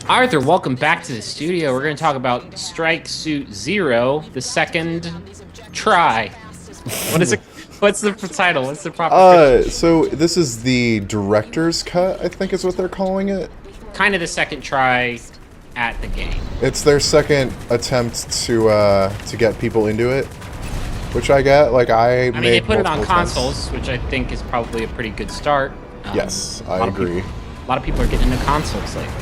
Arthur, welcome back to the studio. We're going to talk about Strike Suit Zero, the second try. What is it? What's the title? What's the proper? So this is the director's cut, I think is what they're calling it. Kind of the second try at the game. It's their second attempt to get people into it, which I get. Like I mean, they put it on consoles, which I think is probably a pretty good start. Yes, I agree. A lot of people are getting into consoles lately.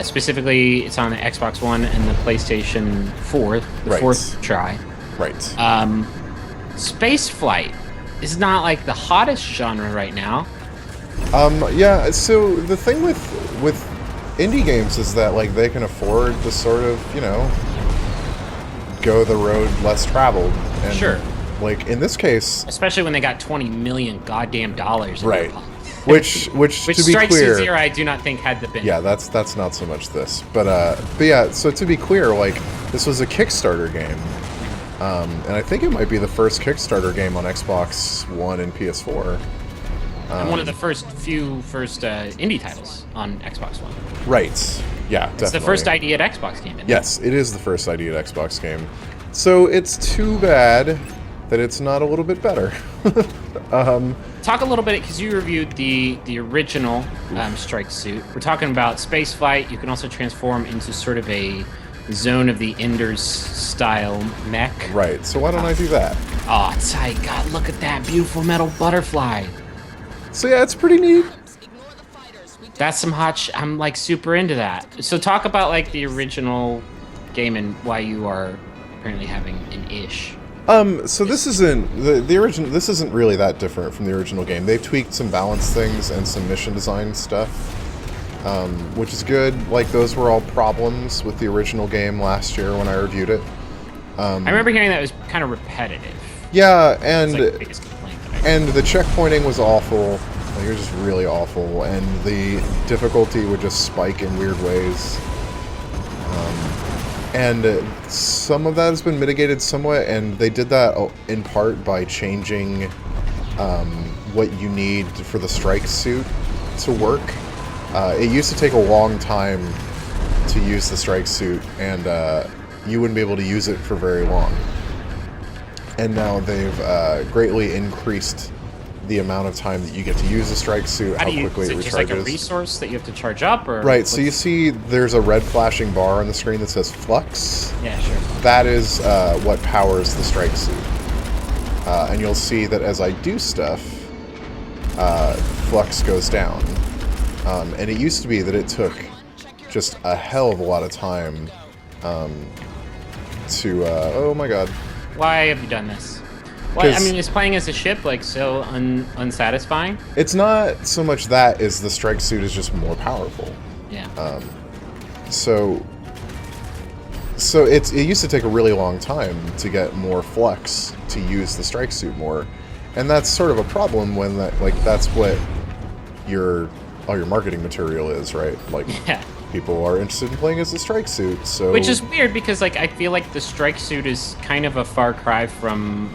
Specifically, it's on the Xbox One and the PlayStation 4, the fourth try. Right. Space flight is not like the hottest genre right now. Yeah, so the thing with indie games is that like they can afford to sort of, you know, go the road less traveled. And, sure. Like in this case, especially when they got $20 million goddamn dollars in their pocket. Which to be Strike clear, Suit Zero, I do not think had the benefit. Yeah, that's not so much this, but yeah. So to be clear, like this was a Kickstarter game, and I think it might be the first Kickstarter game on Xbox One and PS4. And one of the first indie titles on Xbox One. Right. Yeah, definitely. It's the first ID at Xbox game. Yes, it is the first ID at Xbox game. So it's too bad that it's not a little bit better. Talk a little bit, because you reviewed the original Strike Suit. We're talking about space flight. You can also transform into sort of a Zone of the Enders style mech. Right, so why don't I do that? Oh, tight. God, look at that beautiful metal butterfly. So yeah, it's pretty neat. That's some hot I'm like super into that. So talk about like the original game and why you are apparently having an ish. So this isn't the original. This isn't really that different from the original game. They've tweaked some balance things and some mission design stuff, which is good. Like those were all problems with the original game last year when I reviewed it. I remember hearing that it was kind of repetitive. Yeah, and like the biggest complaint that and the checkpointing was awful. Like, it was just really awful, and the difficulty would just spike in weird ways. And some of that has been mitigated somewhat, and they did that in part by changing what you need for the strike suit to work. It used to take a long time to use the strike suit, and you wouldn't be able to use it for very long. And now they've greatly increased the amount of time that you get to use the strike suit, how quickly it recharges. Just like a resource that you have to charge up, or right? So you see, there's a red flashing bar on the screen that says flux. Yeah, sure. That is what powers the strike suit, and you'll see that as I do stuff, flux goes down. And it used to be that it took just a hell of a lot of time to. Oh my god! Why have you done this? Well, I mean, is playing as a ship like so unsatisfying? It's not so much that as the strike suit is just more powerful. Yeah. So it used to take a really long time to get more flux to use the strike suit more, and that's sort of a problem when that's what all your marketing material is, right? Like, yeah. People are interested in playing as the strike suit, so which is weird because like I feel like the strike suit is kind of a far cry from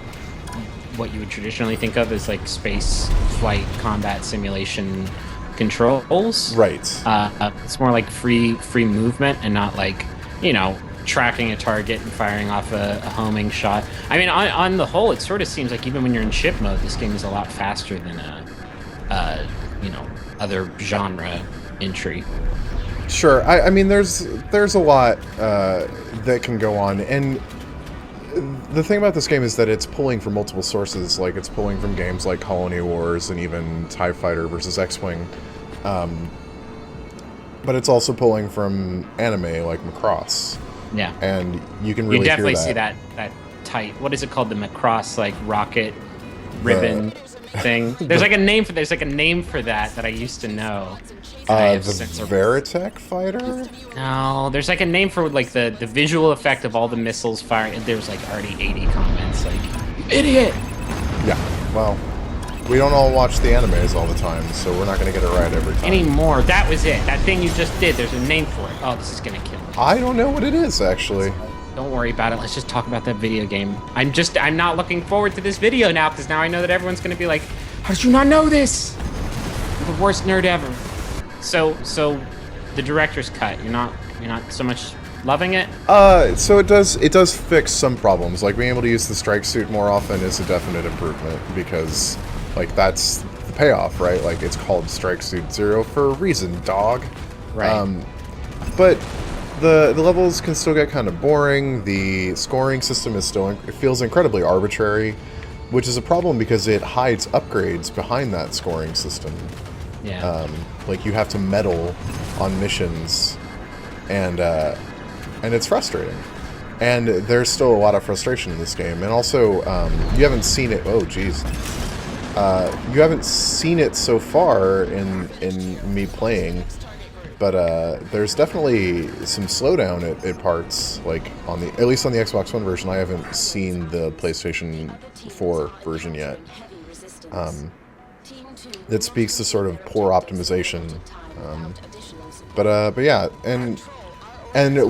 what you would traditionally think of as like space flight combat simulation controls. Right. It's more like free movement and not like, you know, tracking a target and firing off a homing shot. I mean, on the whole, it sort of seems like even when you're in ship mode, this game is a lot faster than you know, other genre entry. Sure. I mean, there's a lot that can go on, and the thing about this game is that it's pulling from multiple sources. Like, it's pulling from games like Colony Wars and even TIE Fighter versus X-Wing. But it's also pulling from anime like Macross. Yeah. And you can really you definitely hear that. see that tight. What is it called? The Macross like rocket ribbon thing. There's like a name for that I used to know. The Veritech fighter? No, there's like a name for like the visual effect of all the missiles firing. There's like already 80 comments like, you idiot! Yeah, well, we don't all watch the animes all the time, so we're not going to get it right every time. Anymore. That was it. That thing you just did, there's a name for it. Oh, this is going to kill me. I don't know what it is, actually. Don't worry about it. Let's just talk about that video game. I'm not looking forward to this video now, because now I know that everyone's going to be like, how did you not know this? You're the worst nerd ever. So the director's cut, you're not so much loving it? So it does fix some problems. Like being able to use the strike suit more often is a definite improvement because, like, that's the payoff, right? Like it's called Strike Suit Zero for a reason, dog. Right. But the levels can still get kind of boring. The scoring system is still it feels incredibly arbitrary, which is a problem because it hides upgrades behind that scoring system. Yeah. Like you have to medal on missions, and it's frustrating. And there's still a lot of frustration in this game. And also, you haven't seen it. Oh, jeez. You haven't seen it so far in me playing, but there's definitely some slowdown at parts. Like at least on the Xbox One version, I haven't seen the PlayStation 4 version yet. That speaks to sort of poor optimization. But yeah, and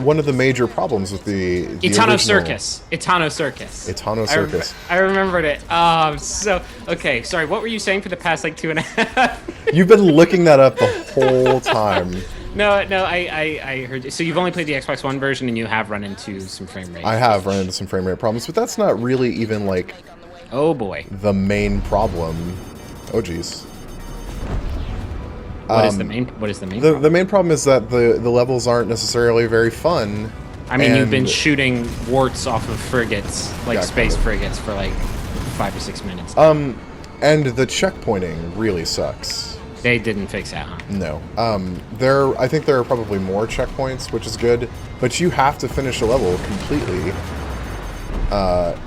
one of the major problems with the Itano Circus. Itano Circus. Itano Circus. I remembered it. So okay. Sorry. What were you saying for the past like 2.5? You've been looking that up the whole time. No. I heard you. So you've only played the Xbox One version, and you have run into some frame rate. I have run into some frame rate problems, but that's not really even like. Oh boy. The main problem. Oh geez. What is the main problem? The main problem is that the levels aren't necessarily very fun. I mean, you've been shooting warts off of frigates, like space frigates, for like 5 or 6 minutes. And the checkpointing really sucks. They didn't fix that, huh? No. I think there are probably more checkpoints, which is good, but you have to finish a level completely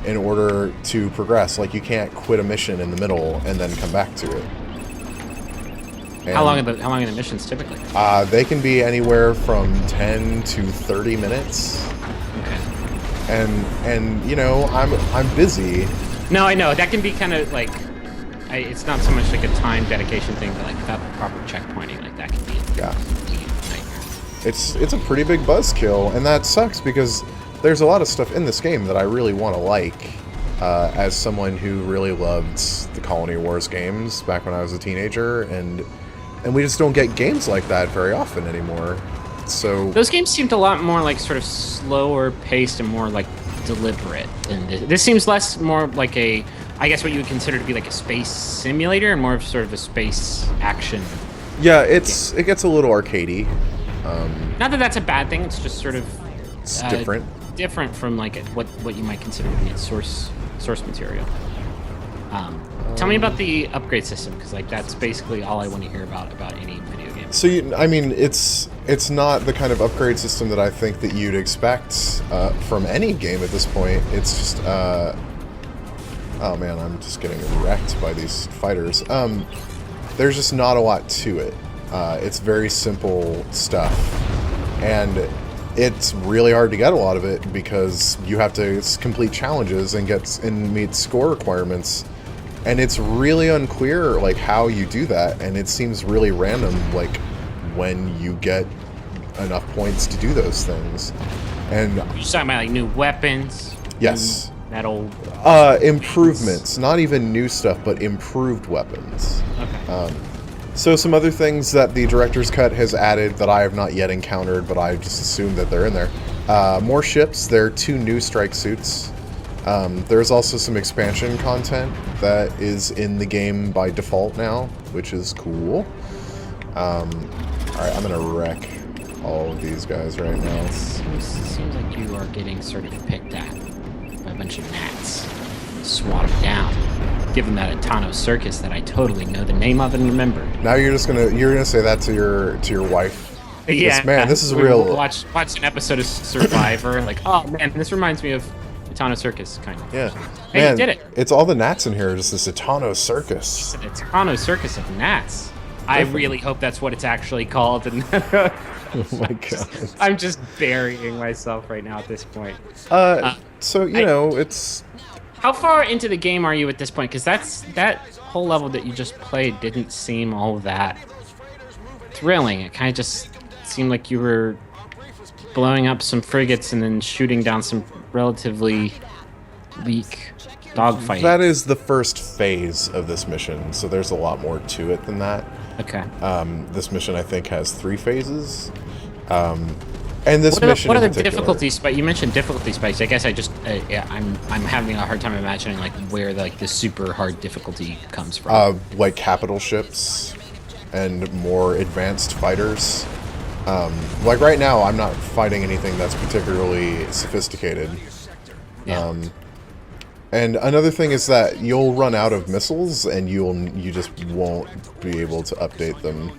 in order to progress. Like, you can't quit a mission in the middle and then come back to it. And, how long are the missions typically? They can be anywhere from 10 to 30 minutes. Okay. And you know, I'm busy. No, I know that can be kind of like, it's not so much like a time dedication thing, but like without the proper checkpointing, like that can be. Yeah. It's a pretty big buzzkill, and that sucks because there's a lot of stuff in this game that I really want to like. As someone who really loved the Colony Wars games back when I was a teenager, and we just don't get games like that very often anymore. So those games seemed a lot more like sort of slower paced and more like deliberate. And this seems more like I guess what you would consider to be like a space simulator, and more of sort of a space action. Yeah, it gets a little arcadey. Not that that's a bad thing. It's just sort of it's different. Different from like what you might consider to be its source material. Tell me about the upgrade system, because like that's basically all I want to hear about any video game. So I mean, it's not the kind of upgrade system that I think that you'd expect from any game at this point. It's just oh man, I'm just getting wrecked by these fighters. There's just not a lot to it. It's very simple stuff, and it's really hard to get a lot of it because you have to complete challenges and meet score requirements, and it's really unclear like how you do that, and it seems really random like when you get enough points to do those things. And you're talking about like new weapons? Yes. That old improvements, not even new stuff, but improved weapons. Okay. So some other things that the director's cut has added that I have not yet encountered, but I just assumed that they're in there. More ships. There are 2 new strike suits. There's also some expansion content that is in the game by default now, which is cool. Alright, I'm gonna wreck all of these guys right now. It seems like you are getting sort of picked at by a bunch of gnats. Swat them down. Give them that Itano Circus that I totally know the name of and remember. Now you're gonna say that to your wife. Yeah, man, this is real. Watch an episode of Survivor, like, oh man, this reminds me of Itano Circus, kind of. Yeah. Hey, man, you did it. It's all the gnats in here, just this Itano Circus. It's an Itano Circus of gnats. I really hope that's what it's actually called. And oh my god. I'm just burying myself right now at this point. So you know, it's. How far into the game are you at this point? Because that whole level that you just played didn't seem all that thrilling. It kind of just seemed like you were blowing up some frigates and then shooting down some relatively weak dogfighting. That is the first phase of this mission, so there's a lot more to it than that. Okay. This mission, I think, has 3 phases. And this What are, mission what are in the particular, difficulty spikes? You mentioned difficulty spikes. I guess I just yeah, I'm having a hard time imagining like where like the super hard difficulty comes from. like capital ships and more advanced fighters. Like right now, I'm not fighting anything that's particularly sophisticated. Yeah. And another thing is that you'll run out of missiles, and you just won't be able to update them.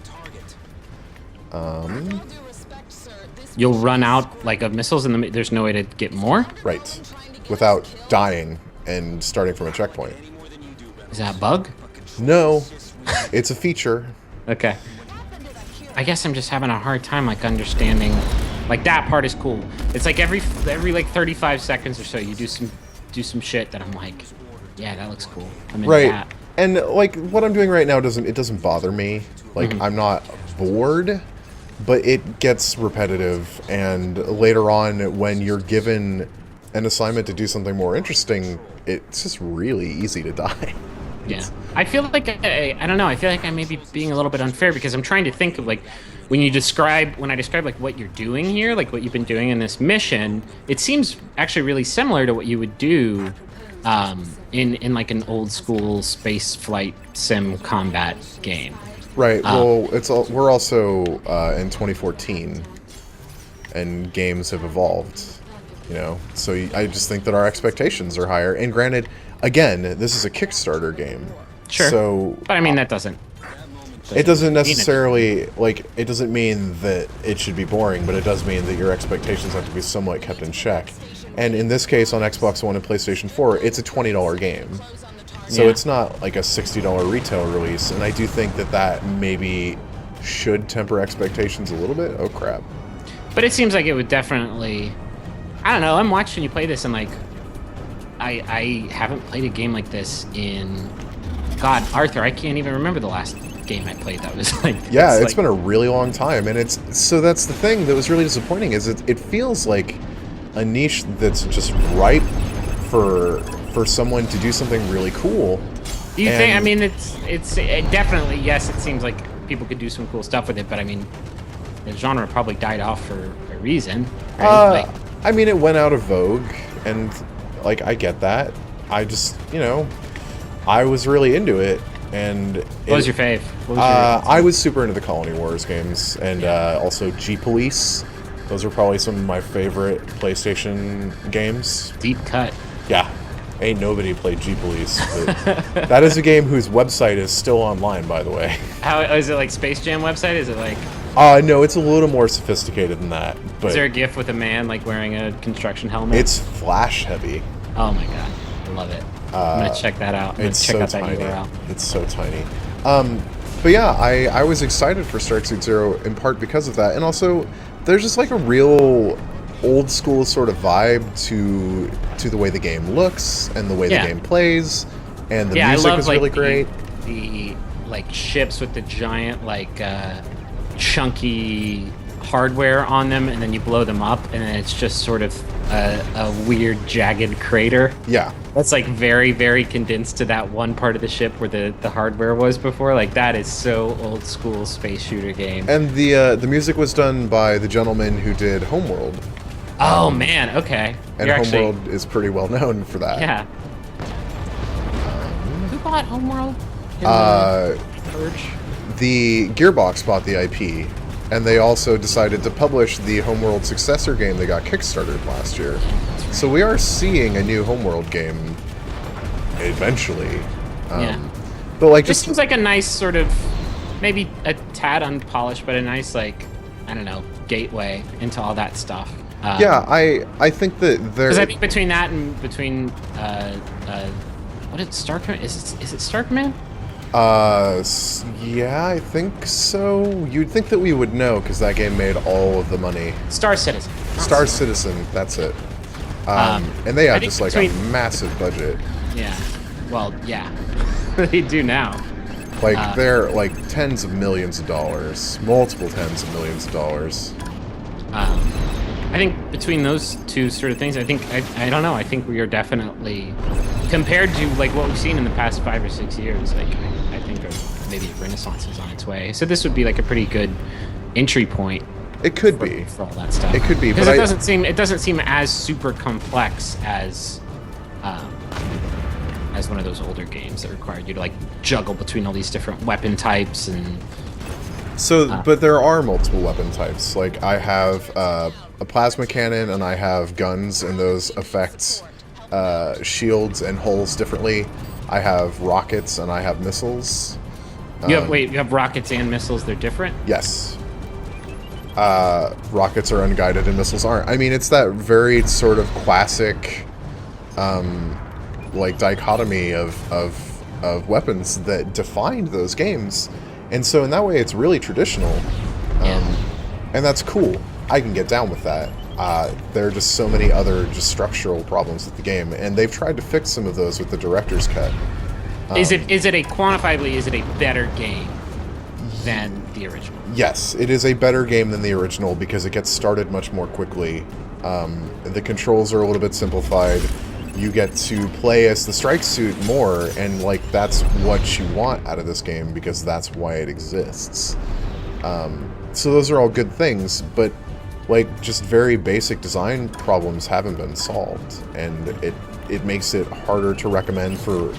You'll run out like of missiles, and there's no way to get more. Right. Without dying and starting from a checkpoint. Is that a bug? No, it's a feature. Okay. I guess I'm just having a hard time like understanding. Like that part is cool. It's like every like 35 seconds or so you do some shit that I'm like, yeah, that looks cool. I'm into Right. that. And like what I'm doing right now doesn't bother me. Like I'm not bored, but it gets repetitive, and later on when you're given an assignment to do something more interesting, it's just really easy to die. Yeah. I feel like I don't know. I feel like I may be being a little bit unfair because I'm trying to think of like when I describe like what you're doing here, like what you've been doing in this mission, it seems actually really similar to what you would do in like an old school space flight sim combat game. Right. Well, we're also in 2014, and games have evolved. You know, so I just think that our expectations are higher. And granted, again, this is a Kickstarter game. Sure. So, But I mean that doesn't it doesn't necessarily like it doesn't mean that it should be boring, but it does mean that your expectations have to be somewhat kept in check. And in this case, on Xbox One and PlayStation 4, it's a $20 game. So Yeah. it's not like a $60 retail release, and I do think that maybe should temper expectations a little bit. Oh crap. But it seems like it would definitely. I don't know. I'm watching you play this, and like, I haven't played a game like this in. God, Arthur, I can't even remember the last game I played that was like. Yeah, it's been a really long time, and that's the thing that was really disappointing is it feels like a niche that's just ripe for someone to do something really cool. Do you think? I mean, it definitely yes. It seems like people could do some cool stuff with it, but I mean, the genre probably died off for a reason. Right? I mean, it went out of vogue, and like I get that. I just I was really into it, and What was your fave? What was I was super into the Colony Wars games, and also G-Police. Those are probably some of my favorite PlayStation games. deep cut? Yeah. Ain't nobody played G-Police. But that is a game whose website is still online, by the way. How is it like Space Jam website? Is it like? No, it's a little more sophisticated than that. But Is there a GIF with a man like wearing a construction helmet? it's flash heavy. Oh my god, I love it. I'm gonna check that out. I'm gonna It's check so out that tiny. URL. It's so tiny. But yeah, I was excited for Star Suit Zero in part because of that, and also there's just like a real old school sort of vibe to the way the game looks and the way the game plays, and the music I love, is really like, great. The like ships with the giant like chunky hardware on them, and then you blow them up, and then it's just sort of a weird jagged crater. Yeah. That's like very, very condensed to that one part of the ship where the hardware was before. Like that is so old school space shooter game. And the music was done by the gentleman who did Homeworld. Oh man, okay. And You're actually, Homeworld is pretty well known for that. yeah. Who bought Homeworld? Purge? The Gearbox bought the IP, and they also decided to publish the Homeworld successor game they got kickstarted last year. So we are seeing a new Homeworld game eventually. Yeah. But like This just seems like a nice sort of, maybe a tad unpolished, but a nice like, I don't know, gateway into all that stuff. yeah, I think that there. Because I think between that and between what is Starkman? Is it Starkman? Yeah, I think so. You'd think that we would know because that game made all of the money. Star Citizen. Star Citizen, that's it. And they I have think just like between- a massive budget. Yeah. Well, yeah. They do now. Like they're like tens of millions of dollars, multiple tens of millions of dollars. I think between those two sort of things, I think I don't know. I think we are definitely compared to like what we've seen in the past 5 or 6 years. Like I think are maybe Renaissance is on its way. So this would be like a pretty good entry point. It could be for all that stuff. It could be, because but it doesn't seem as super complex as one of those older games that required you to like juggle between all these different weapon types and. So, but there are multiple weapon types. Like I have a plasma cannon and I have guns, and those affect shields and hulls differently. I have rockets and I have missiles. You have rockets and missiles. They're different. Yes. Rockets are unguided and missiles aren't. I mean, it's that very sort of classic, like dichotomy of weapons that defined those games. And so in that way, it's really traditional. And that's cool. I can get down with that. There are just so many other just structural problems with the game, and they've tried to fix some of those with the director's cut. Is it quantifiably, is it a better game than the original? Yes, it is a better game than the original because it gets started much more quickly. The controls are a little bit simplified. You get to play as the strike suit more, and like that's what you want out of this game because that's why it exists. So those are all good things, but like just very basic design problems haven't been solved, and it makes it harder to recommend for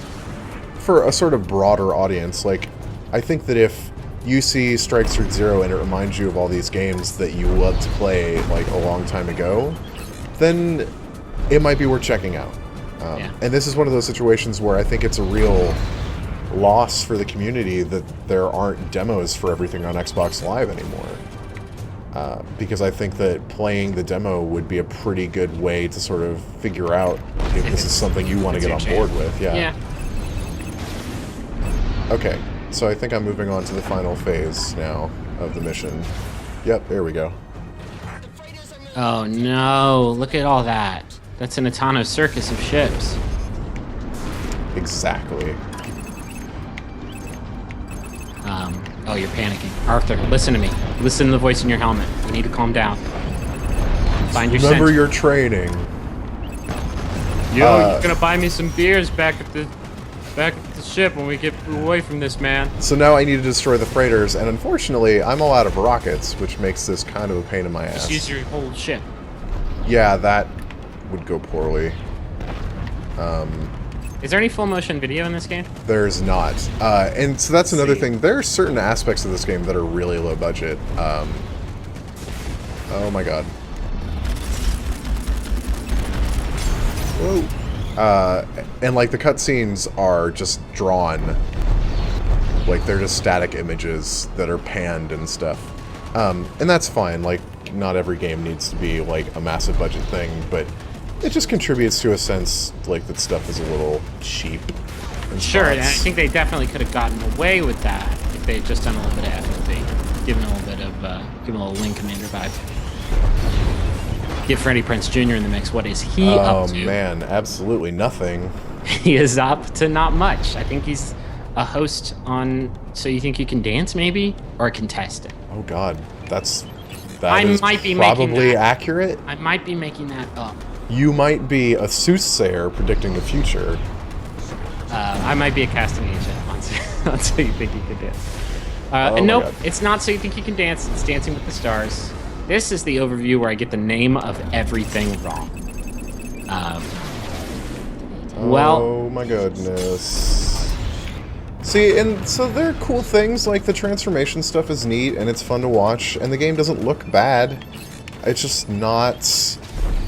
a sort of broader audience. Like I think that if you see Strike Suit Zero and it reminds you of all these games that you loved to play like a long time ago, then it might be worth checking out. And this is one of those situations where I think it's a real loss for the community that there aren't demos for everything on Xbox Live anymore. Because I think that playing the demo would be a pretty good way to sort of figure out if this is something you want to get on board with. Yeah. Okay, so I think I'm moving on to the final phase now of the mission. Yep, there we go. Oh no, look at all that. That's an Itano Circus of ships. Exactly. Oh, you're panicking. Arthur, listen to me. Listen to the voice in your helmet. You need to calm down. Find your Remember sense. your training. Yo, you're gonna buy me some beers back at the ship when we get away from this, man. So now I need to destroy the freighters, and unfortunately, I'm all out of rockets, which makes this kind of a pain in my ass. Just use your whole ship. Yeah, that would go poorly. Is there any full motion video in this game? There's not. And so that's another thing. There are certain aspects of this game that are really low budget. Oh my god. Whoa. And like the cutscenes are just drawn. Like they're just static images that are panned and stuff. And that's fine. Like not every game needs to be like a massive budget thing, but it just contributes to a sense like that stuff is a little cheap. Sure, and I think they definitely could have gotten away with that if they had just done a little bit of FOV, given a little bit of, given a little Link Commander vibe. Get Freddie Prinze Jr. in the mix. What is he up to? Oh man, absolutely nothing. He is up to not much. I think he's a host on So You Think You Can Dance, maybe, or a contestant. Oh god, that is might be probably accurate. I might be making that up. You might be a soothsayer predicting the future. I might be a casting agent on So You Think You Can Dance. And nope, it's not So You Think You Can Dance. It's Dancing with the Stars. This is the overview where I get the name of everything wrong. Oh my goodness. See, and so there are cool things, like the transformation stuff is neat and it's fun to watch, and the game doesn't look bad. It's just not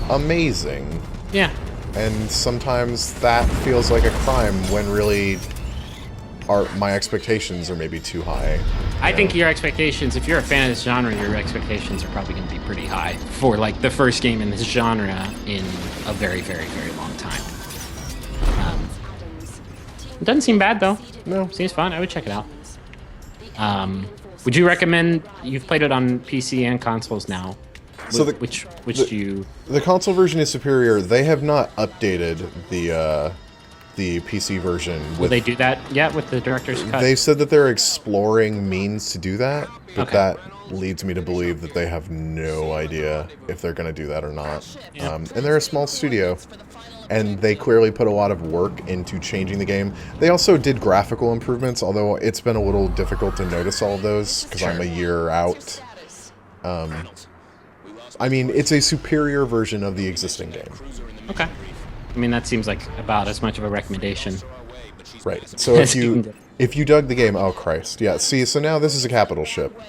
amazing. Yeah. And sometimes that feels like a crime when really my expectations are maybe too high. I think your expectations, if you're a fan of this genre, your expectations are probably going to be pretty high for like the first game in this genre in a very, very, very long time. It doesn't seem bad though. No. Seems fun. I would check it out. Would you recommend? You've played it on PC and consoles now. So which do you? The console version is superior. They have not updated the the PC version. Will they do that yet with the director's cut? They said that they're exploring means to do that, but Okay. that leads me to believe that they have no idea if they're going to do that or not. Yeah. And they're a small studio, and they clearly put a lot of work into changing the game. They also did graphical improvements, although it's been a little difficult to notice all of those because I'm a year out. I mean, it's a superior version of the existing game. Okay. I mean, that seems like about as much of a recommendation. Right. So if you dug the game, oh Christ, yeah. See, so now this is a capital ship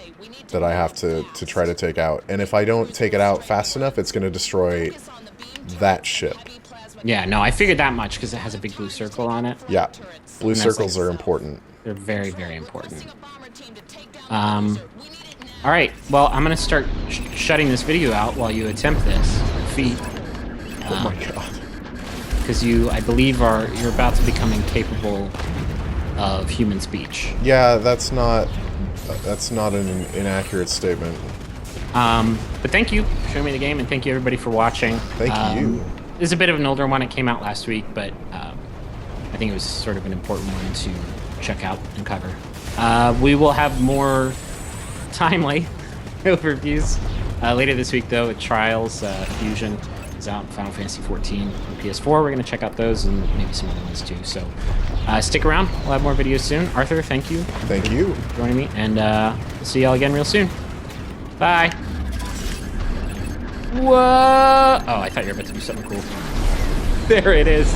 that I have to try to take out, and if I don't take it out fast enough, it's going to destroy that ship. Yeah, no, I figured that much because it has a big blue circle on it. Yeah, blue And that's circles like- are important. They're very, very important. All right, well, I'm going to start shutting this video out while you attempt this feat. Oh my god. Because I believe, you're about to become incapable of human speech. Yeah, that's not an inaccurate statement. But thank you for showing me the game, and thank you everybody for watching. Thank you. This is a bit of an older one. It came out last week, but I think it was sort of an important one to check out and cover. We will have more timely overviews later this week, though. With Trials, Fusion is out, Final Fantasy 14 on PS4. We're going to check out those and maybe some other ones too. So stick around. We'll have more videos soon. Arthur, thank you. Thank you. For joining me, and we'll see y'all again real soon. Bye. Whoa! Oh, I thought you were about to do something cool. There it is.